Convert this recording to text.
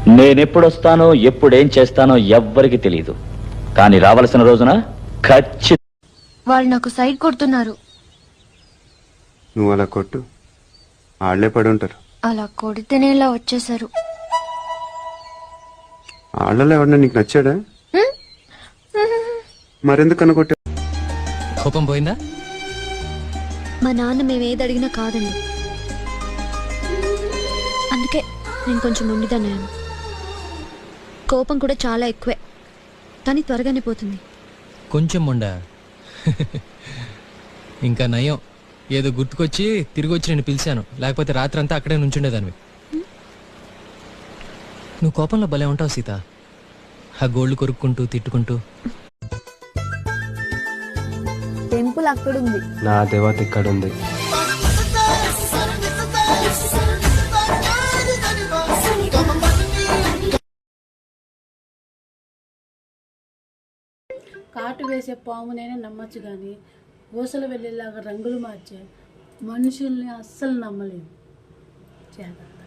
నేనెప్పుడొస్తానో ఎప్పుడేం చేస్తానో ఎవ్వరికి తెలియదు. కానీ రావలసిన రోజున ఖచ్చితంగా. వాళ్ళు నాకు సైడ్ కొడుతున్నారు. నువ్వు అలా కొట్టు, ఆళ్లే పడి ఉంటారు. అలా కొడితేనే ఇలా వచ్చేసారు. ఆళ్లలో ఎవడన్నా నీకు నచ్చాడా? మరెందుకన్నా కొట్టా? కోపం పోయిందా? మా నాన్న మేమేది అడిగినా కాదండి, అందుకే నేను కొంచెం ఉండిదన్నాను. కోపం కూడా చాలా ఎక్కువే, కానీ త్వరగానే పోతుంది. కొంచెం ఉండా. ఇంకా నయం, ఏదో గుర్తుకొచ్చి తిరిగి వచ్చి నేను పిలిచాను, లేకపోతే రాత్రంతా అక్కడే నుంచుండేదానివి. నువ్వు కోపంలో భలే ఉంటావు సీత, ఆ గోల్డ్ కొరుక్కుంటూ తిట్టుకుంటూ. టెంపుల్ అక్కడుంది, నా దేవత ఇక్కడుంది. కాటు వేసే పామునైనా నమ్మచ్చు, కానీ ఊసలు వెళ్ళేలాగా రంగులు మార్చే మనుషుల్ని అస్సలు నమ్మలేము. జాగ్రత్త.